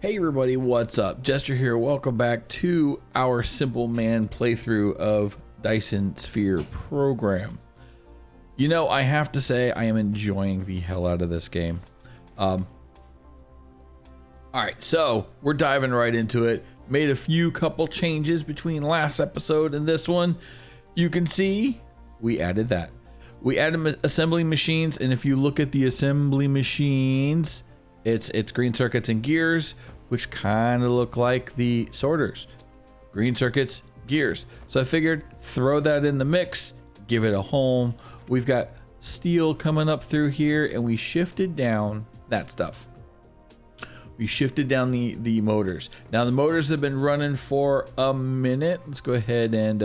Hey everybody, what's up? Jester here. Welcome back to our Simple Man playthrough of Dyson Sphere program. You know, I have to say I am enjoying the hell out of this game. Alright, so we're diving right into it. Made a couple changes between last episode and this one. You can see we added that. We added assembly machines, and if you look at the assembly machines, it's green circuits and gears, which kind of look like the sorters. Green circuits, gears. So I figured throw that in the mix, give it a home. We've got steel coming up through here, and we shifted down that stuff. We shifted down the motors. Now the motors have been running for a minute. Let's go ahead and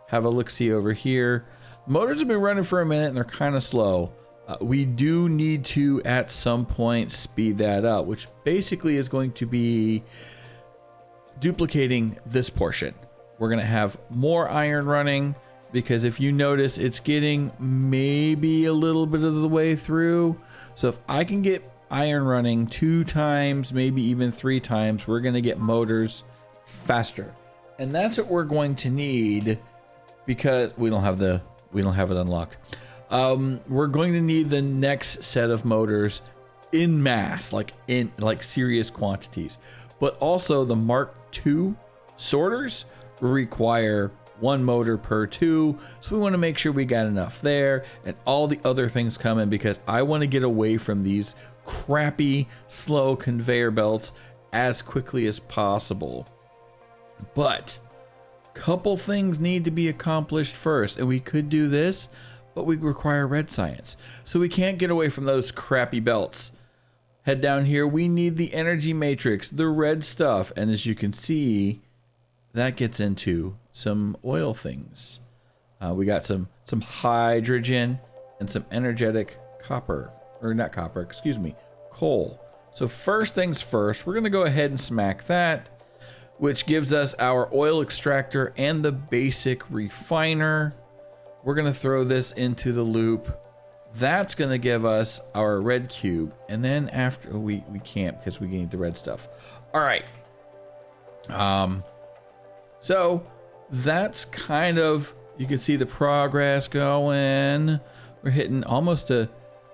have a look-see over here. Motors have been running for a minute and they're kind of slow. We do need to at some point speed that up, which basically is going to be duplicating this portion. We're going to have more iron running because if you notice, it's getting maybe a little bit of the way through. So if I can get iron running 2 times, maybe even 3 times, we're going to get motors faster. And that's what we're going to need because we don't have it unlocked. We're going to need the next set of motors in mass, like serious quantities. But also the Mark II sorters require 1 motor per 2, so we want to make sure we got enough there, and all the other things coming because I want to get away from these crappy, slow conveyor belts as quickly as possible. But couple things need to be accomplished first, and we could do this, but we require red science, so we can't get away from those crappy belts. Head down here, we need the energy matrix, the red stuff, and as you can see, that gets into some oil things. We got some hydrogen and some energetic copper, or not copper, excuse me, coal. So first things first, we're gonna go ahead and smack that, which gives us our oil extractor and the basic refiner. We're gonna throw this into the loop. That's gonna give us our red cube, and then after we can't because we need the red stuff. All right. So that's kind of, you can see the progress going. We're hitting almost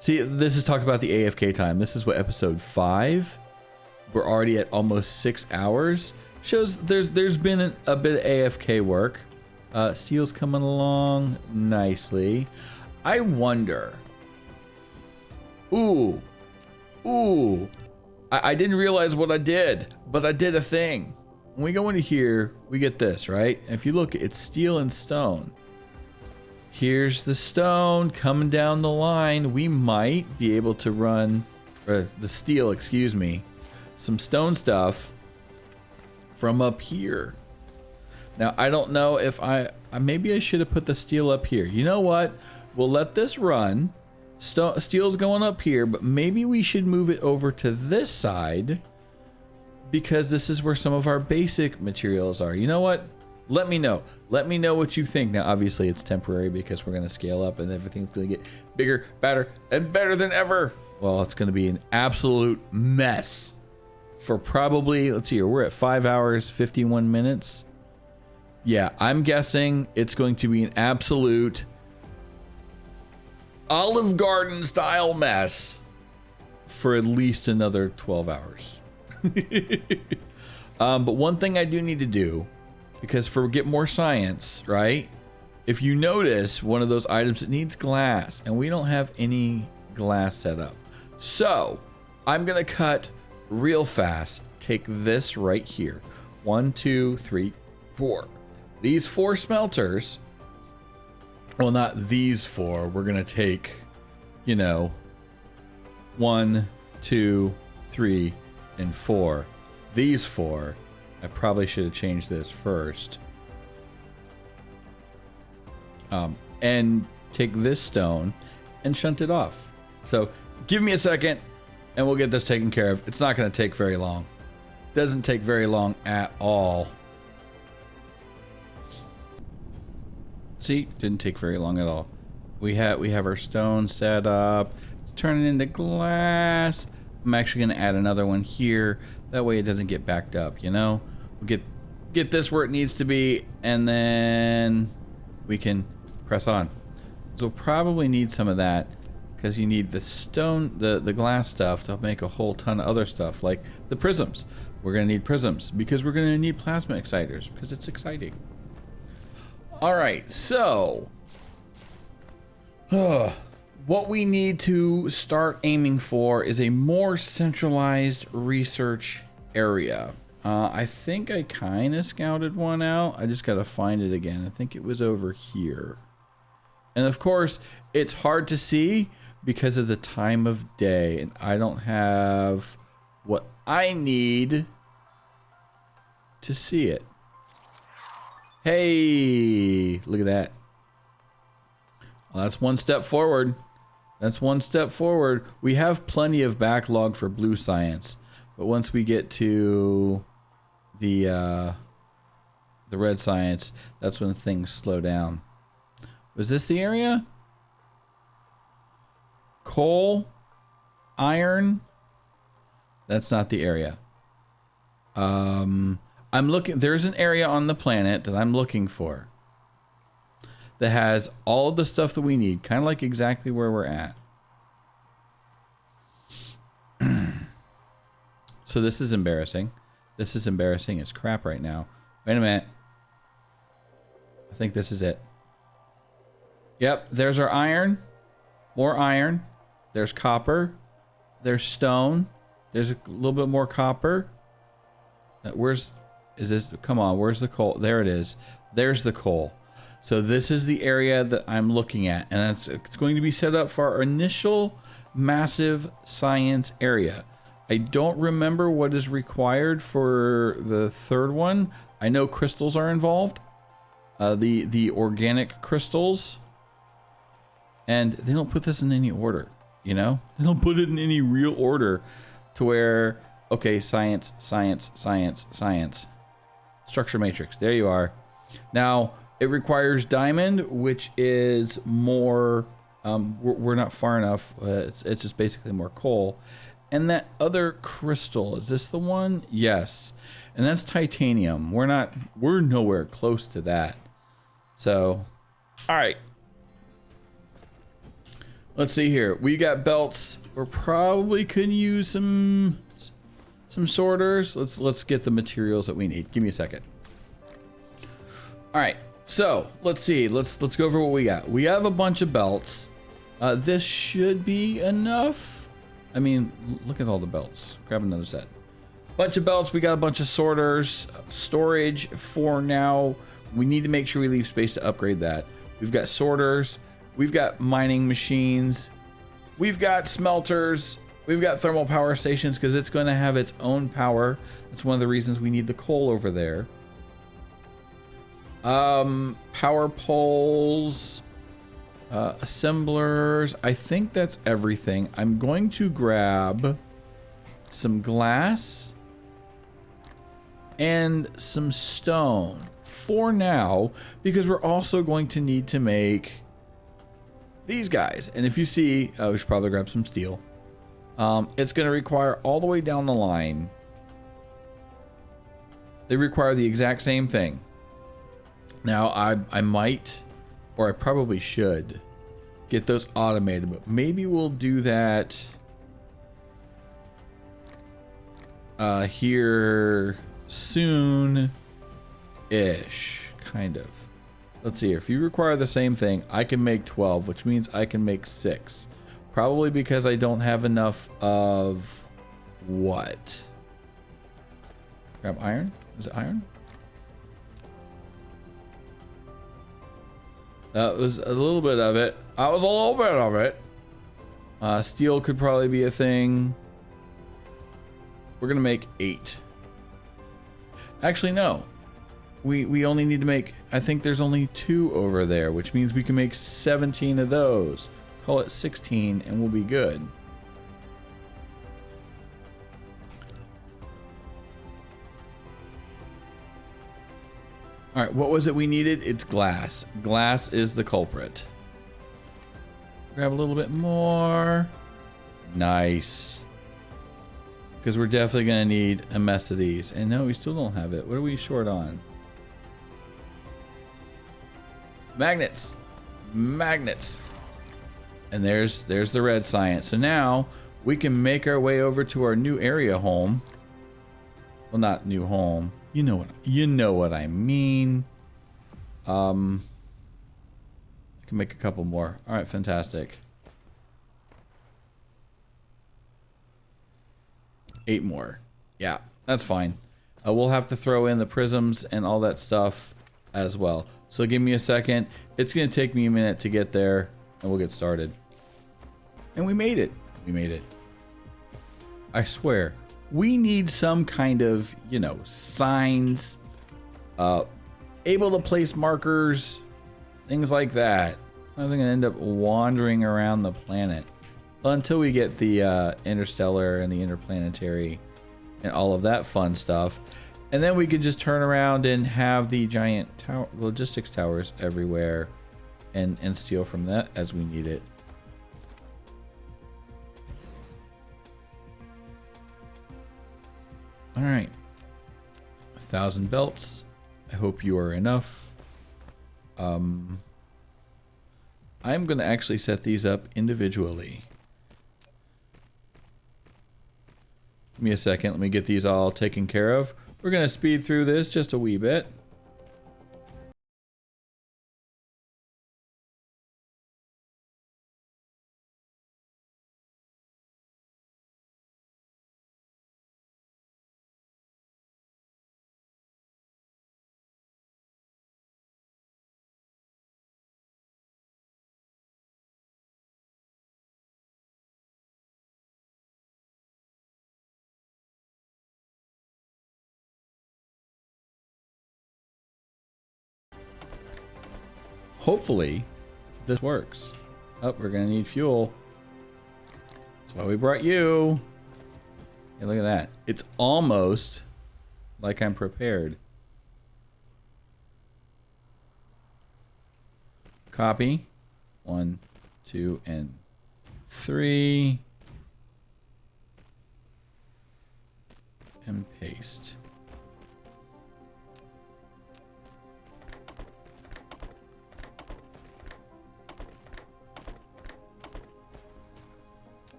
see, this is talked about the AFK time. This is what episode 5. We're already at almost 6 hours. Shows there's been a bit of AFK work. Steel's coming along nicely. I wonder. Ooh. I didn't realize what I did, but I did a thing. When we go into here, we get this, right? If you look, it's steel and stone. Here's the stone coming down the line. We might be able to run, or the steel, excuse me, some stone stuff from up here. Now I don't know if maybe I should have put the steel up here. You know what? We'll let this run. Steel's going up here, but maybe we should move it over to this side because this is where some of our basic materials are. You know what? Let me know. Let me know what you think. Now obviously it's temporary because we're going to scale up and everything's going to get bigger, better, and better than ever. Well, it's going to be an absolute mess for probably, let's see here, we're at 5 hours 51 minutes. Yeah, I'm guessing it's going to be an absolute Olive Garden style mess for at least another 12 hours. But one thing I do need to do, because for get more science, right? If you notice one of those items, it needs glass, and we don't have any glass set up. So I'm gonna cut real fast. Take this right here. 1, 2, 3, 4. These 4 smelters. Well, not these 4. We're gonna take, you know, 1, 2, 3, and 4. These 4. I probably should have changed this first. And take this stone and shunt it off. So give me a second and we'll get this taken care of. It's not going to take very long. Doesn't take very long at all. See, didn't take very long at all. We have our stone set up. It's turning into glass. I'm actually going to add another one here. That way it doesn't get backed up, you know? We'll get this where it needs to be, and then we can press on. So we'll probably need some of that, because you need the stone, the glass stuff to make a whole ton of other stuff, like the prisms. We're going to need prisms, because we're going to need plasma exciters, because it's exciting. All right, so what we need to start aiming for is a more centralized research area. I think I kind of scouted one out. I just got to find it again. I think it was over here. And of course, it's hard to see because of the time of day, and I don't have what I need to see it. Hey, look at that. Well, that's one step forward. That's one step forward. We have plenty of backlog for blue science, but once we get to the red science, that's when things slow down. Was this the area? Coal, iron. That's not the area. I'm looking. There's an area on the planet that I'm looking for that has all of the stuff that we need, kind of like exactly where we're at. So this is embarrassing. This is embarrassing as crap right now. Wait a minute. I think this is it. Yep, there's our iron. More iron. There's copper. There's stone. There's a little bit more copper. Is this? Come on, where's the coal? There it is. There's the coal. So this is the area that I'm looking at, and it's going to be set up for our initial massive science area. I don't remember what is required for the third one. I know crystals are involved, the organic crystals, and they don't put this in any order. You know, they don't put it in any real order to where, okay, science, science, science, science, structure matrix. There you are. Now it requires diamond, which is more. We're not far enough. It's just basically more coal. And that other crystal, is this the one? Yes. And that's titanium. We're nowhere close to that. So, all right. Let's see here. We got belts. We're probably could use some sorters. Let's get the materials that we need. Give me a second. All right. So, let's see. Let's go over what we got. We have a bunch of belts. This should be enough. I mean, look at all the belts. Grab another set. Bunch of belts. We got a bunch of sorters. Storage for now. We need to make sure we leave space to upgrade that. We've got sorters. We've got mining machines. We've got smelters. We've got thermal power stations because it's going to have its own power. That's one of the reasons we need the coal over there. Power poles. Assemblers. I think that's everything. I'm going to grab some glass and some stone for now, because we're also going to need to make these guys. And if you see, we should probably grab some steel. It's going to require all the way down the line. They require the exact same thing. Now, I might, or I probably should, get those automated, but maybe we'll do that here soon-ish, kind of. Let's see, if you require the same thing, I can make 12, which means I can make 6. Probably because I don't have enough of what? Grab iron? Is it iron? That was a little bit of it. That was a little bit of it. Steel could probably be a thing. We're gonna make 8. Actually, no. We only need to make, I think there's only 2 over there, which means we can make 17 of those. Call it 16 and we'll be good. All right, what was it we needed? It's glass. Glass is the culprit. Grab a little bit more. Nice. because we're definitely going to need a mess of these. And no, we still don't have it. What are we short on? Magnets. Magnets. And there's the red science. So now we can make our way over to our new area home. Well, not new home. You know what I mean. I can make a couple more. All right, fantastic. 8 more. Yeah, that's fine. We'll have to throw in the prisms and all that stuff as well. So give me a second. It's going to take me a minute to get there, and we'll get started. And we made it. We made it. I swear. We need some kind of, you know, signs, able to place markers, things like that. I was going to end up wandering around the planet until we get the interstellar and the interplanetary and all of that fun stuff. And then we could just turn around and have the giant logistics towers everywhere and steal from that as we need it. All right, 1,000 belts. I hope you are enough. I'm going to actually set these up individually. Give me a second. Let me get these all taken care of. We're going to speed through this just a wee bit. Hopefully, this works. Oh, we're gonna need fuel. That's why we brought you. Hey, look at that. It's almost like I'm prepared. Copy. 1, 2, and 3. And paste.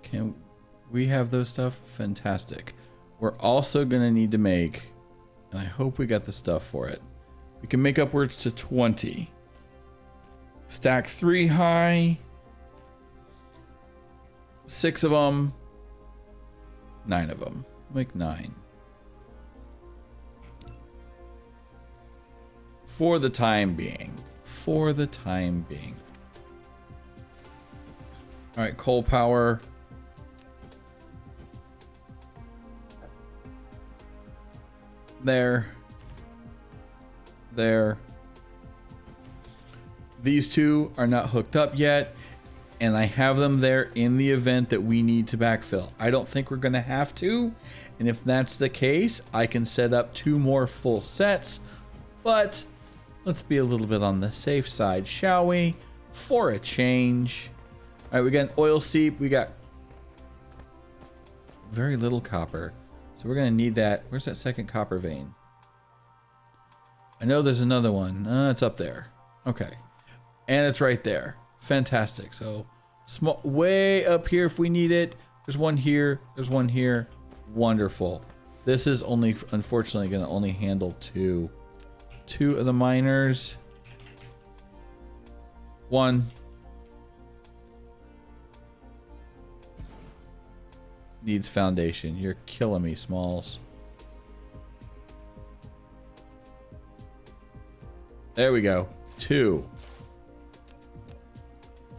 Can we have those stuff? Fantastic. We're also going to need to make, and I hope we got the stuff for it. We can make upwards to 20. Stack 3 high. 6 of them. 9 of them. Make 9. For the time being. For the time being. All right, coal power. There. These two are not hooked up yet, and I have them there in the event that we need to backfill. I don't think we're going to have to, and if that's the case, I can set up 2 more full sets, but let's be a little bit on the safe side, shall we? For a change. All right, we got an oil seep. We got very little copper. So we're going to need that. Where's that second copper vein? I know there's another one. It's up there. Okay. And it's right there. Fantastic. So small, way up here if we need it. There's one here. There's one here. Wonderful. This is only, unfortunately, going to only handle 2. 2 of the miners. 1. Needs foundation. You're killing me, Smalls. There we go. 2.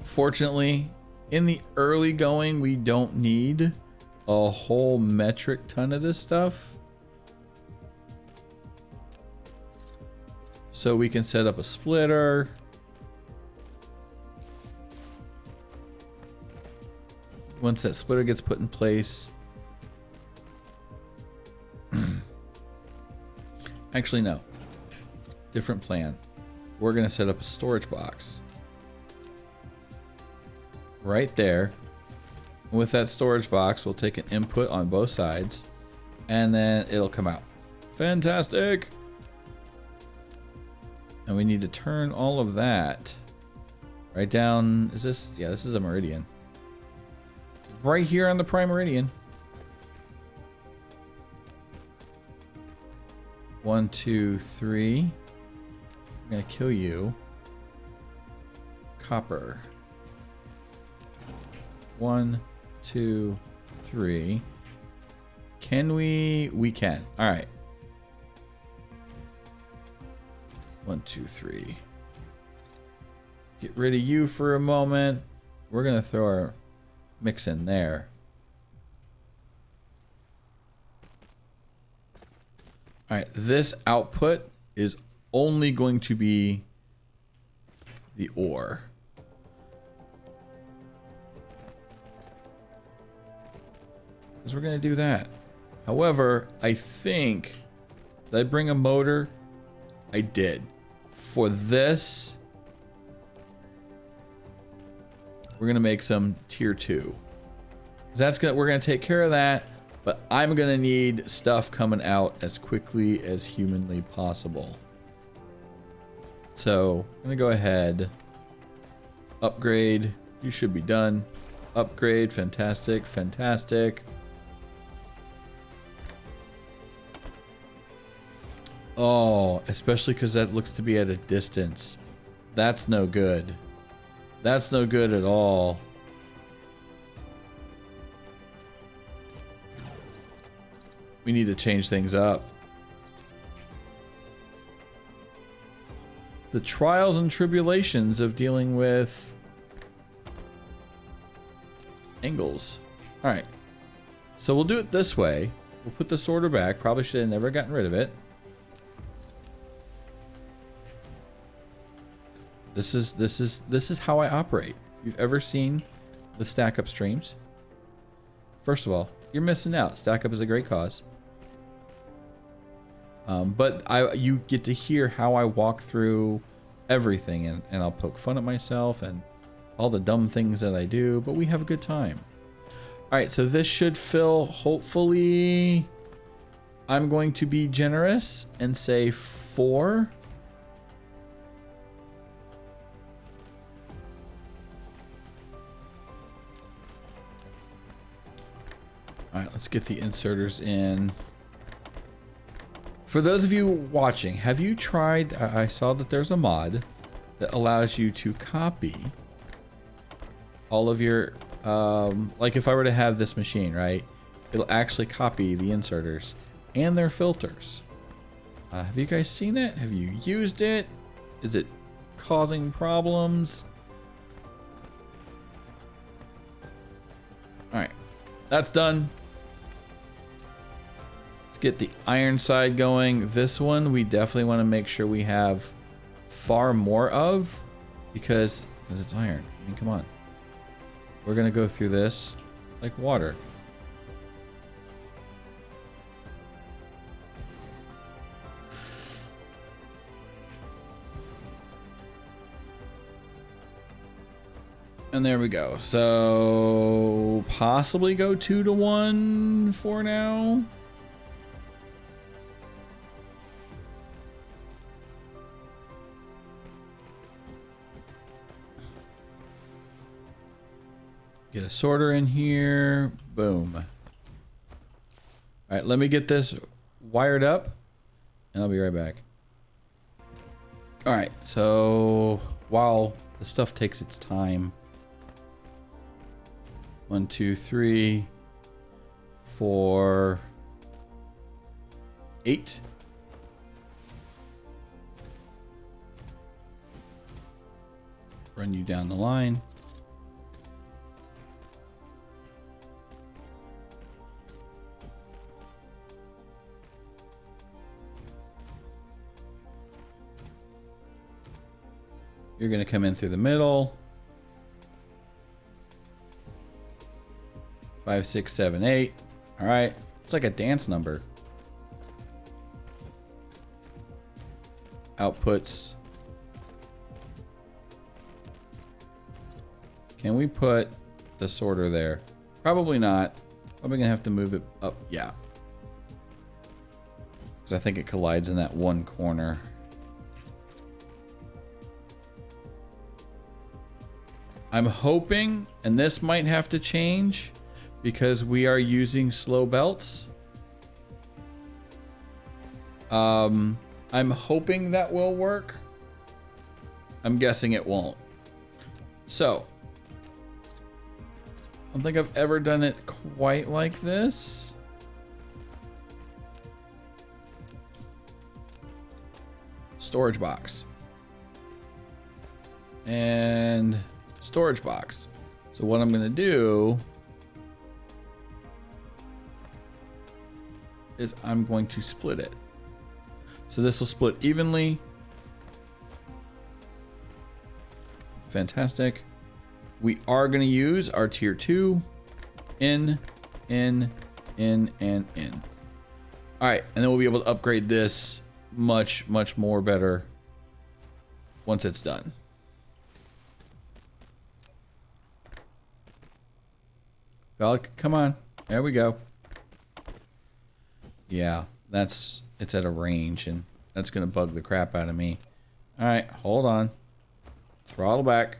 Fortunately, in the early going, we don't need a whole metric ton of this stuff. So we can set up a splitter. Once that splitter gets put in place. Actually, no. Different plan. We're going to set up a storage box. Right there. With that storage box, we'll take an input on both sides. and then it'll come out. Fantastic. And we need to turn all of that right down. Is this? Yeah, this is a meridian. Right here on the prime meridian. 1, 2, 3. I'm gonna kill you. Copper. 1, 2, 3. Can we? We can. All right. 1, 2, 3. Get rid of you for a moment. We're gonna throw our mix in there. All right, this output is only going to be the ore. Because we're going to do that. However, I think, did I bring a motor? I did. For this, we're going to make some tier 2. That's gonna, we're going to take care of that. But I'm going to need stuff coming out as quickly as humanly possible. So I'm going to go ahead. Upgrade. You should be done. Upgrade. Fantastic. Fantastic. Oh, especially because that looks to be at a distance. That's no good. That's no good at all. We need to change things up. The trials and tribulations of dealing with angles. All right. So we'll do it this way. We'll put the sorter back. Probably should have never gotten rid of it. This is how I operate. If you've ever seen the stack up streams, first of all, you're missing out. Stack up is a great cause. But you get to hear how I walk through everything, and I'll poke fun at myself and all the dumb things that I do, but we have a good time. All right, so this should fill, hopefully. I'm going to be generous and say 4. All right, let's get the inserters in. For those of you watching, have you tried, I saw that there's a mod that allows you to copy all of your, like if I were to have this machine, right? It'll actually copy the inserters and their filters. Have you guys seen it? Have you used it? Is it causing problems? All right, that's done. Get the iron side going. This one we definitely want to make sure we have far more of, because it's iron. I mean, come on. We're gonna go through this like water. And there we go. So possibly go 2 to 1 for now. Get a sorter in here. Boom. All right, let me get this wired up and I'll be right back. All right, so while the stuff takes its time, 1, 2, 3, 4, 8. Run you down the line. You're going to come in through the middle. 5, 6, 7, 8. All right. It's like a dance number. Outputs. Can we put the sorter there? Probably not. Probably going to have to move it up. Yeah. Because I think it collides in that one corner. I'm hoping, and this might have to change because we are using slow belts. I'm hoping that will work. I'm guessing it won't. So, I don't think I've ever done it quite like this. Storage box. And storage box. So what I'm gonna do is I'm going to split it. So this will split evenly. Fantastic. We are going to use our tier 2 in. All right, and then we'll be able to upgrade this much more better once it's done. Valid, come on. There we go. Yeah, it's at a range, and that's going to bug the crap out of me. All right, hold on. Throttle back.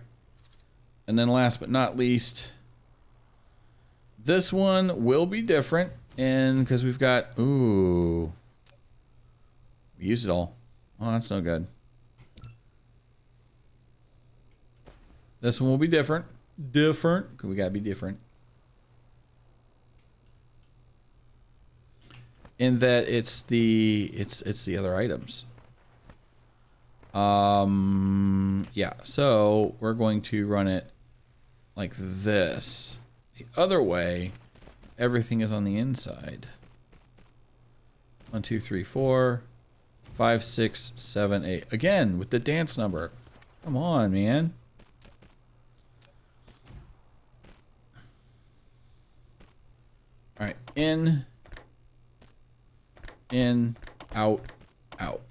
And then last but not least, this one will be different, and because we've got, ooh, we used it all. Oh, that's no good. This one will be different. Different, because we gotta be different. In that it's the other items. Yeah, so we're going to run it like this. The other way, everything is on the inside. 1, 2, 3, 4, 5, 6, 7, 8. Again, with the dance number. Come on, man. All right, in, out, out.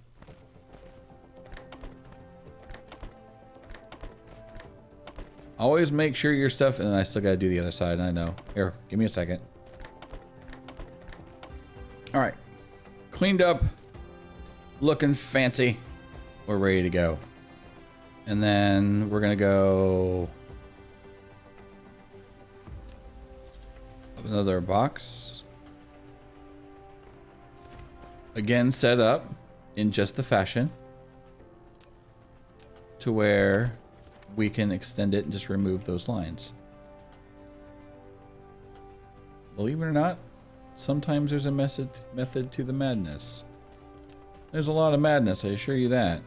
Always make sure your stuff, and I still gotta do the other side, I know. Here, give me a second. All right, cleaned up, looking fancy. We're ready to go. And then we're gonna go another box. Again, set up in just the fashion to where we can extend it and just remove those lines. Believe it or not, sometimes there's a method to the madness. There's a lot of madness, I assure you that.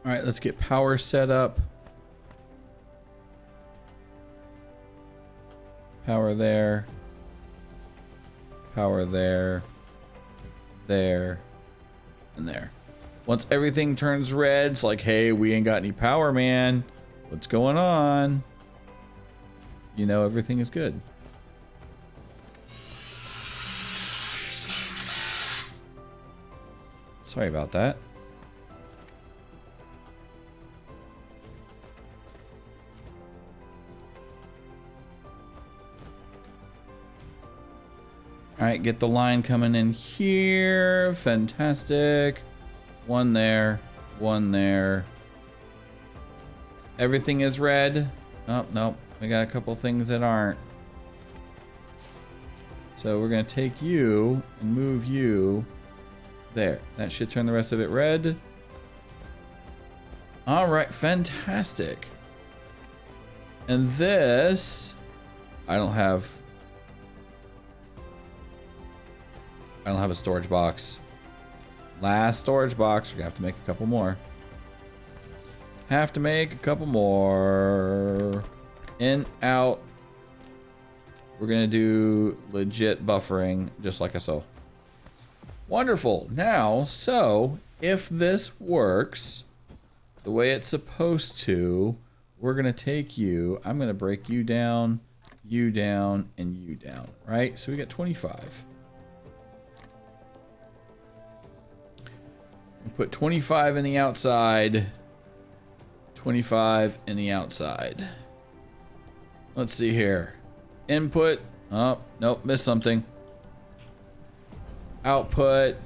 All right, let's get power set up. Power there. Power there. There. And there. Once everything turns red, it's like, hey, we ain't got any power, man. What's going on? You know everything is good. Sorry about that. All right, get the line coming in here. Fantastic. One there, one there. Everything is red. Oh, nope. We got a couple things that aren't. So we're going to take you and move you there. That should turn the rest of it red. All right, fantastic. And this, I don't have a storage box. Last storage box. We're gonna have to make a couple more. Have to make a couple more. In, out. We're gonna do legit buffering, just like I saw. Wonderful. Now, so if this works the way it's supposed to, we're gonna take you. I'm gonna break you down, and you down. Right? So we got 25. Put 25 in the outside, 25 in the outside. Let's see here. Input Oh, nope, missed something. Output.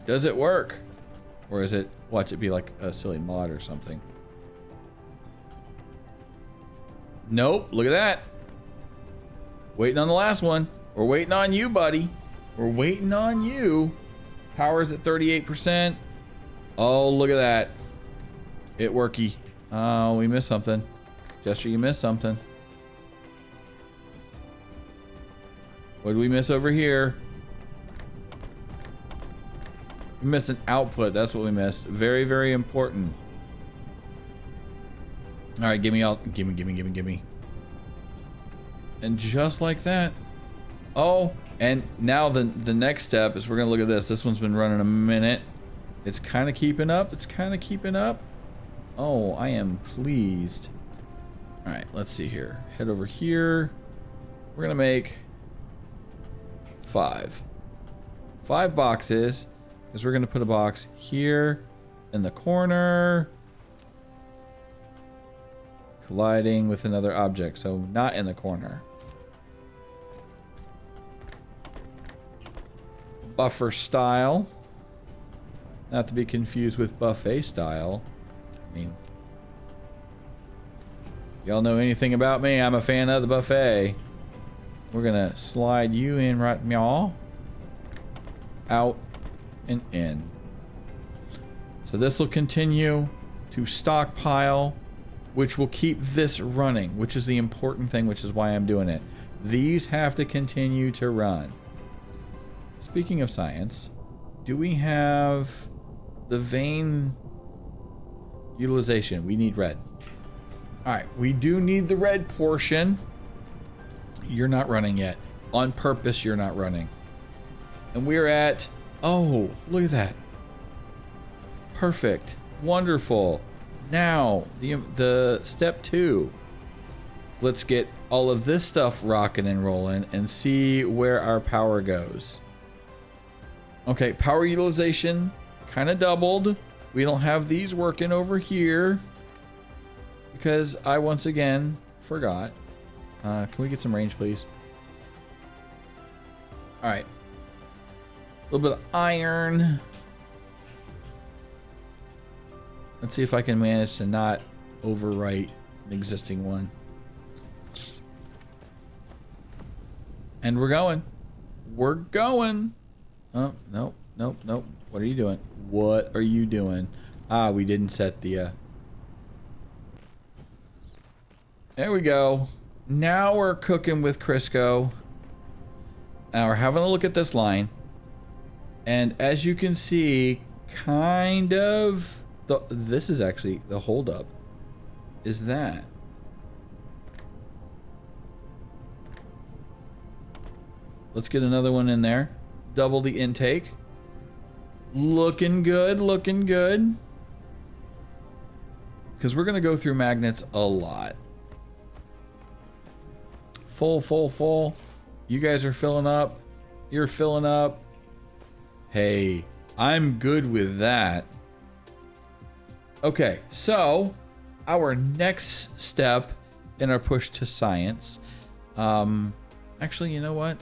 Does it work? Or is it, watch it be like a silly mod or something? Nope, look at that. Waiting on the last one. We're waiting on you, buddy. We're waiting on you. Power's at 38%. Oh, look at that. It worky. Oh, we missed something. Jester, you missed something. What did we miss over here? We missed an output. That's what we missed. Very, very important. All right, give me. And just like that. Oh, and now the next step is we're gonna look at this. This one's been running a minute. It's kind of keeping up. It's kind of keeping up. Oh, I am pleased. All right, let's see here. Head over here. We're gonna make 5 boxes, because we're gonna put a box here in the corner, colliding with another object, so not in the corner. Buffer style, not to be confused with buffet style. I mean, y'all know anything about me? I'm a fan of the buffet. We're gonna slide you in right meow, out and in. So this will continue to stockpile, which will keep this running, which is the important thing, which is why I'm doing it. These have to continue to run. Speaking of science, do we have the vein utilization? We need red. All right, we do need the red portion. You're not running yet. On purpose, you're not running. And we're at, oh, look at that. Perfect. Wonderful. Now, the step 2. Let's get all of this stuff rocking and rolling and see where our power goes. Okay, power utilization kind of doubled. We don't have these working over here because I once again forgot. Can we get some range, please? All right. A little bit of iron. Let's see if I can manage to not overwrite an existing one. And we're going. We're going. Oh, nope, nope, nope. What are you doing? What are you doing? Ah, we didn't set the... There we go. Now we're cooking with Crisco. Now we're having a look at this line. And as you can see, kind of... this is actually the holdup. Is that... Let's get another one in there. Double the intake. Looking good, looking good. Because we're going to go through magnets a lot. Full, full, full. You guys are filling up. You're filling up. Hey, I'm good with that. Okay, so our next step in our push to science. Actually, you know what?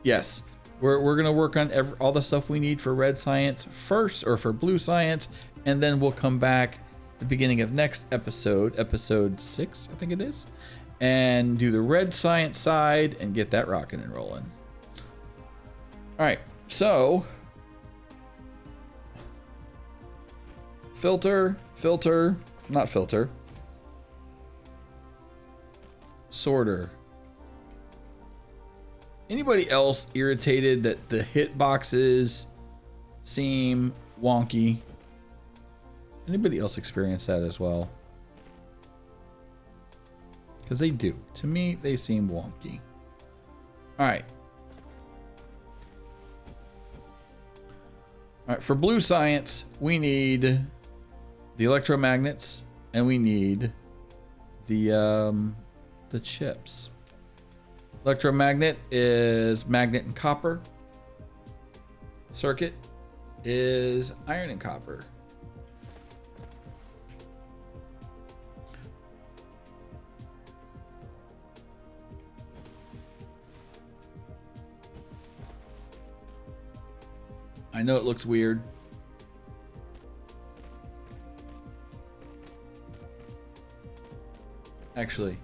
Yes, we're gonna work on all the stuff we need for red science first, or for blue science, and then we'll come back at the beginning of next episode, episode 6, I think it is, and do the red science side and get that rocking and rolling. All right, so filter, not filter, sorter. Anybody else irritated that the hit boxes seem wonky? Anybody else experience that as well? Because they do. To me, they seem wonky. All right. All right, for blue science, we need the electromagnets and we need the chips. Electromagnet is magnet and copper. Circuit is iron and copper. I know it looks weird. Actually,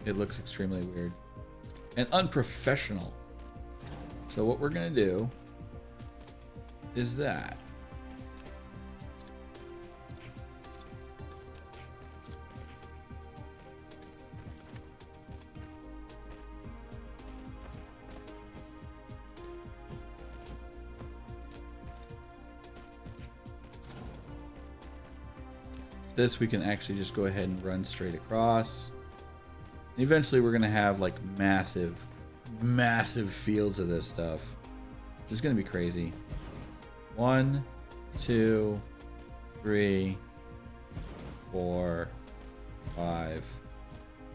it looks extremely weird and unprofessional. So what we're gonna do is that. This we can actually just go ahead and run straight across. And eventually we're gonna have like massive fields of this stuff. Which is gonna be crazy. 1, 2, 3, 4, 5,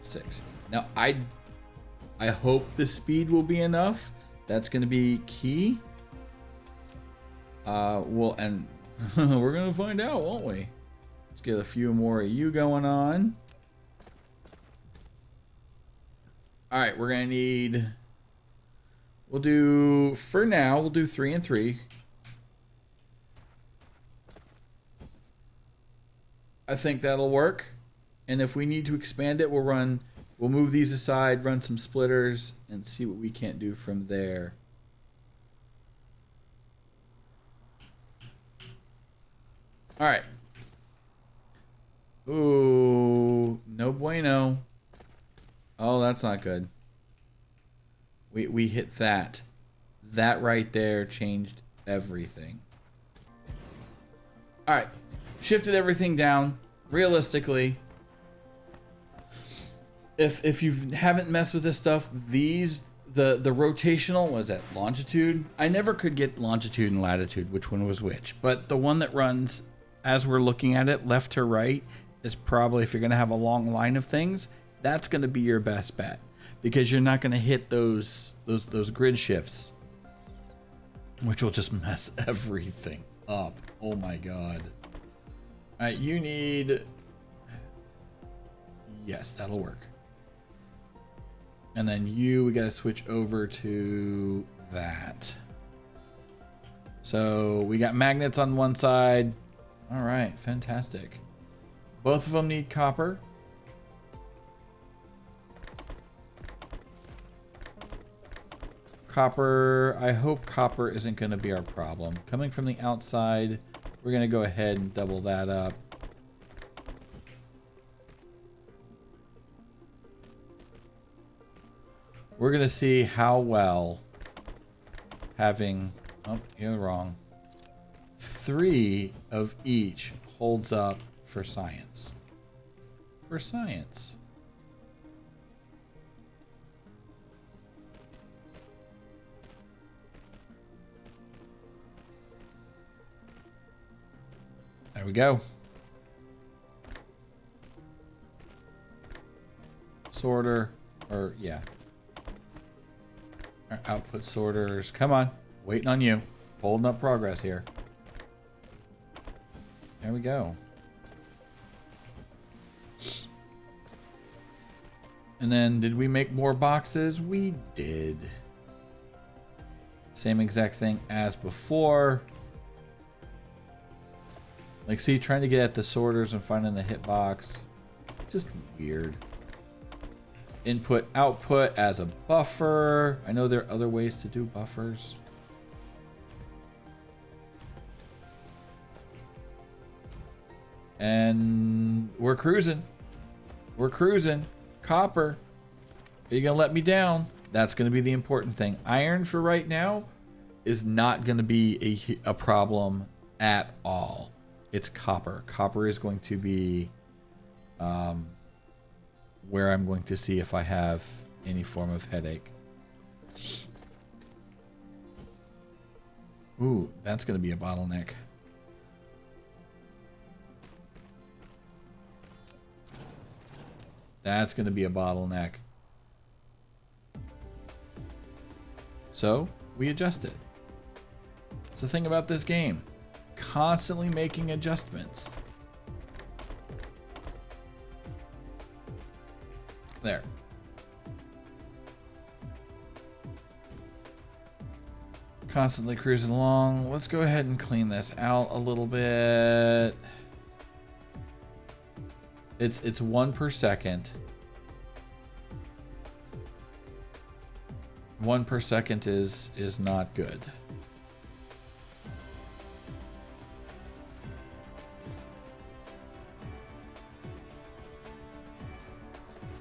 6. Now I hope the speed will be enough. That's gonna be key. Well, and we're gonna find out, won't we? Get a few more of you going on. All right, we're gonna need, we'll do 3 and 3. I think that'll work. And if we need to expand it, we'll move these aside, run some splitters, and see what we can't do from there. All right. Ooh, no bueno. Oh, that's not good. We hit that. That right there changed everything. All right, shifted everything down. Realistically, if you haven't messed with this stuff, the rotational was at longitude. I never could get longitude and latitude, which one was which. But the one that runs as we're looking at it, left to right, is probably, if you're going to have a long line of things, that's going to be your best bet, because you're not going to hit those grid shifts, which will just mess everything up. Oh my god. All right, you need, yes, that'll work. And then we got to switch over to that. So we got magnets on one side. All right, fantastic. Both of them need copper. Copper, I hope copper isn't going to be our problem. Coming from the outside, we're going to go ahead and double that up. We're going to see how well having, oh, you're wrong, 3 of each holds up for science. For science. There we go. Sorter, or yeah. Our output sorters. Come on. Waiting on you. Holding up progress here. There we go. And then, did we make more boxes? We did. Same exact thing as before. Like, see, trying to get at the sorters and finding the hitbox. Just weird. Input, output as a buffer. I know there are other ways to do buffers. And we're cruising. We're cruising. Copper. Are you going to let me down? That's going to be the important thing. Iron for right now is not going to be a problem at all. It's copper. Copper is going to be where I'm going to see if I have any form of headache. Ooh, that's going to be a bottleneck. That's going to be a bottleneck. So, we adjust it. It's the thing about this game. Constantly making adjustments. There. Constantly cruising along. Let's go ahead and clean this out a little bit. It's 1 per second. 1 per second is not good.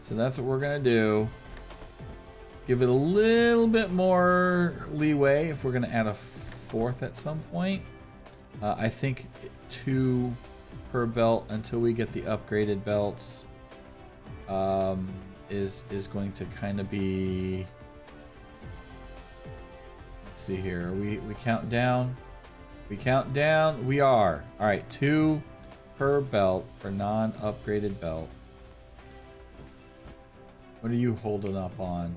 So that's what we're gonna do. Give it a little bit more leeway if we're gonna add a 4th at some point. I think 2 per belt until we get the upgraded belts is going to kind of be. Let's see here. We count down. We count down. We are. All right, 2 per belt for non-upgraded belt. What are you holding up on?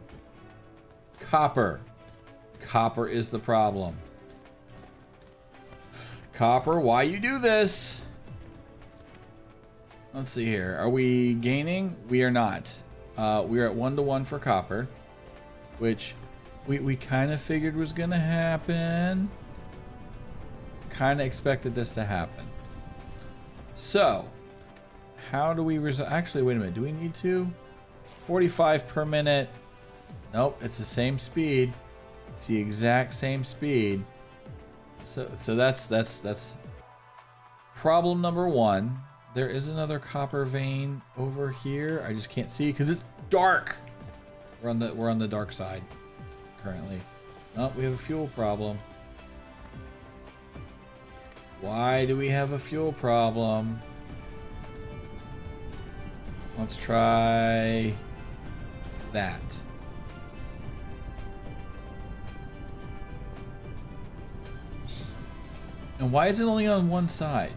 Copper. Copper is the problem. Copper, why you do this? Let's see here. Are we gaining? We are not. We are at 1-to-1 for copper, which we kind of figured was going to happen. Kind of expected this to happen. So, how do we actually, wait a minute. Do we need to? 45 per minute. Nope, it's the same speed. It's the exact same speed. So that's problem number 1. There is another copper vein over here. I just can't see because it's dark. We're on the dark side currently. Oh, we have a fuel problem. Why do we have a fuel problem? Let's try that. And why is it only on one side?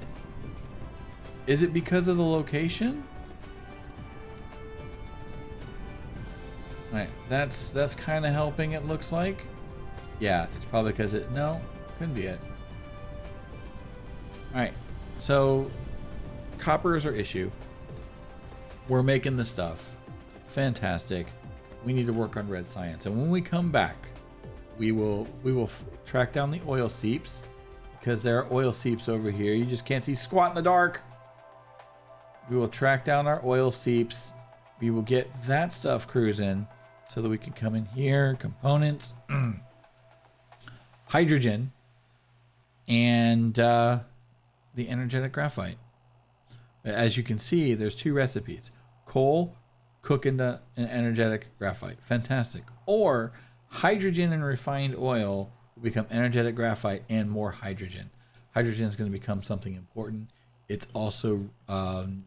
Is it because of the location? Right, that's kind of helping, it looks like. Yeah, it's probably because no, couldn't be it. Alright, so copper is our issue. We're making the stuff. Fantastic. We need to work on red science. And when we come back, we will track down the oil seeps, because there are oil seeps over here. You just can't see squat in the dark. We will track down our oil seeps. We will get that stuff cruising so that we can come in here, components, hydrogen, and the energetic graphite. As you can see, there's 2 recipes. Coal, cook into an energetic graphite. Fantastic. Or hydrogen and refined oil will become energetic graphite and more hydrogen. Hydrogen is going to become something important. It's also an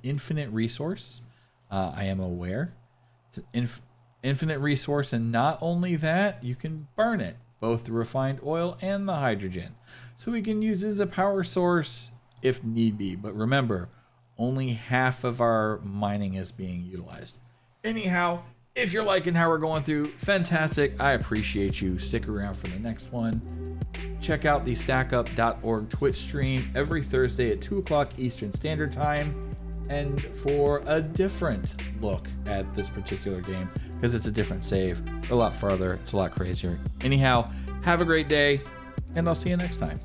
infinite resource. I am aware. It's an infinite resource, and not only that, you can burn it, both the refined oil and the hydrogen. So we can use it as a power source if need be. But remember, only half of our mining is being utilized. Anyhow, if you're liking how we're going through, fantastic. I appreciate you. Stick around for the next one. Check out the stackup.org Twitch stream every Thursday at 2 o'clock Eastern Standard Time, and for a different look at this particular game, because it's a different save, a lot farther, it's a lot crazier. Anyhow, have a great day, and I'll see you next time.